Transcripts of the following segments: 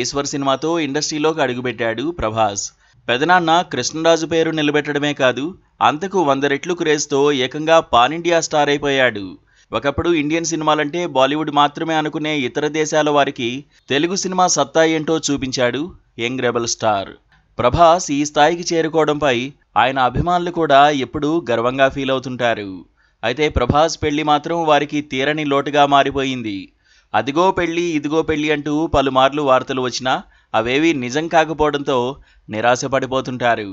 ఈశ్వర్ సినిమాతో ఇండస్ట్రీలోకి అడుగుపెట్టాడు ప్రభాస్. పెదనాన్న కృష్ణరాజు పేరు నిలబెట్టడమే కాదు, అంతకు 100 రెట్లు క్రేజ్తో ఏకంగా పాన్ ఇండియా స్టార్ అయిపోయాడు. ఒకప్పుడు ఇండియన్ సినిమాలంటే బాలీవుడ్ మాత్రమే అనుకునే ఇతర దేశాల వారికి తెలుగు సినిమా సత్తా ఏంటో చూపించాడు యంగ్ రెబల్ స్టార్. ప్రభాస్ ఈ స్థాయికి చేరుకోవడంపై ఆయన అభిమానులు కూడా ఎప్పుడూ గర్వంగా ఫీల్ అవుతుంటారు. అయితే ప్రభాస్ పెళ్లి మాత్రం వారికి తీరని లోటుగా మారిపోయింది. అదిగో పెళ్లి ఇదిగో పెళ్లి అంటూ పలుమార్లు వార్తలు వచ్చినా అవేవీ నిజం కాకపోవడంతో నిరాశపడిపోతుంటారు.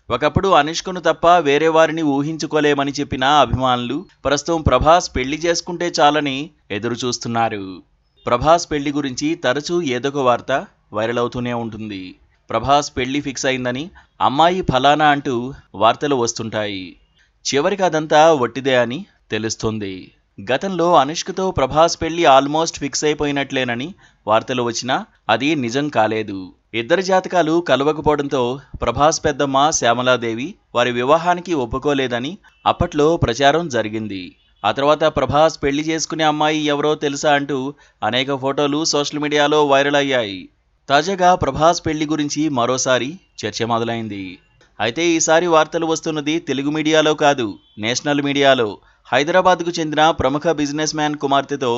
ఒకప్పుడు అనుష్కను తప్ప వేరే వారిని ఊహించుకోలేమని చెప్పిన అభిమానులు ప్రస్తుతం ప్రభాస్ పెళ్లి చేసుకుంటే చాలని ఎదురు చూస్తున్నారు. ప్రభాస్ పెళ్లి గురించి తరచూ ఏదొక వార్త వైరల్ అవుతూనే ఉంటుంది. ప్రభాస్ పెళ్లి ఫిక్స్ అయిందని, అమ్మాయి ఫలానా అంటూ వార్తలు వస్తుంటాయి. చివరికి అదంతా ఒట్టిదే అని తెలుస్తుంది. గతంలో అనుష్కతో ప్రభాస్ పెళ్లి ఆల్మోస్ట్ ఫిక్స్ అయిపోయినట్లేనని వార్తలు వచ్చినా అది నిజం కాలేదు. ఇద్దరి జాతకాలు కలవకపోవడంతో ప్రభాస్ పెద్దమ్మ శ్యామలాదేవి వారి వివాహానికి ఒప్పుకోలేదని అప్పట్లో ప్రచారం జరిగింది. ఆ తర్వాత ప్రభాస్ పెళ్లి చేసుకునే అమ్మాయి ఎవరో తెలుసా అంటూ అనేక ఫోటోలు సోషల్ మీడియాలో వైరల్ అయ్యాయి. తాజాగా ప్రభాస్ పెళ్లి గురించి మరోసారి చర్చ మొదలైంది. అయితే ఈసారి వార్తలు వస్తున్నది తెలుగు మీడియాలో కాదు, నేషనల్ మీడియాలో. హైదరాబాద్కు చెందిన ప్రముఖ బిజినెస్ మ్యాన్ కుమార్తెతో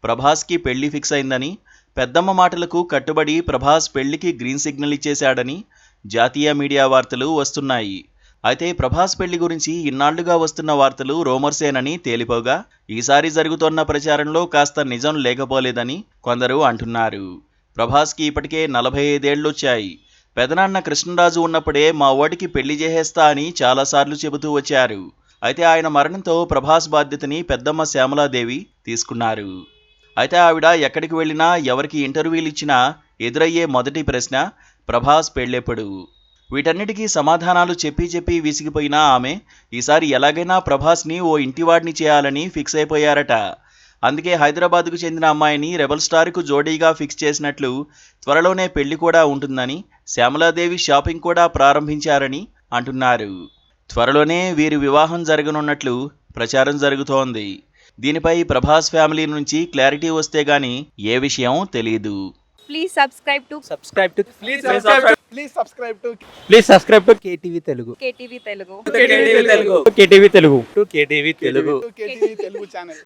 ప్రభాస్కి పెళ్లి ఫిక్స్ అయిందని, పెద్దమ్మ మాటలకు కట్టుబడి ప్రభాస్ పెళ్లికి గ్రీన్ సిగ్నల్ ఇచ్చేశాడని జాతీయ మీడియా వార్తలు వస్తున్నాయి. అయితే ప్రభాస్ పెళ్లి గురించి ఇన్నాళ్లుగా వస్తున్న వార్తలు రూమర్సేనని తేలిపోగా, ఈసారి జరుగుతోన్న ప్రచారంలో కాస్త నిజం లేకపోలేదని కొందరు అంటున్నారు. ప్రభాస్కి ఇప్పటికే 45 ఏళ్లొచ్చాయి. పెదనాన్న కృష్ణరాజు ఉన్నప్పుడే మా ఓడికి పెళ్లి చేసేస్తా అని చాలాసార్లు చెబుతూ వచ్చారు. అయితే ఆయన మరణంతో ప్రభాస్ బాధ్యతని పెద్దమ్మ శ్యామలాదేవి తీసుకున్నారు. అయితే ఆవిడ ఎక్కడికి వెళ్ళినా, ఎవరికి ఇంటర్వ్యూలు ఇచ్చినా ఎదురయ్యే మొదటి ప్రశ్న ప్రభాస్ పెళ్ళెప్పుడు. వీటన్నిటికీ సమాధానాలు చెప్పి విసిగిపోయిన ఆమె ఈసారి ఎలాగైనా ప్రభాస్ని ఓ ఇంటివాడిని చేయాలని ఫిక్స్ అయిపోయారట. అందుకే హైదరాబాద్కు చెందిన అమ్మాయిని రెబల్ స్టార్కు జోడీగా ఫిక్స్ చేసినట్లు, త్వరలోనే పెళ్లి కూడా ఉంటుందని, శ్యామలాదేవి షాపింగ్ కూడా ప్రారంభించారని అంటున్నారు. త్వరలోనే వీరి వివాహం జరగనున్నట్లు ప్రచారం జరుగుతోంది. దీనిపై ప్రభాస్ ఫ్యామిలీ నుంచి క్లారిటీ వస్తే గానీ ఏ విషయం తెలీదు. Please subscribe to KTV Telugu. KTV Telugu. KTV Telugu channel.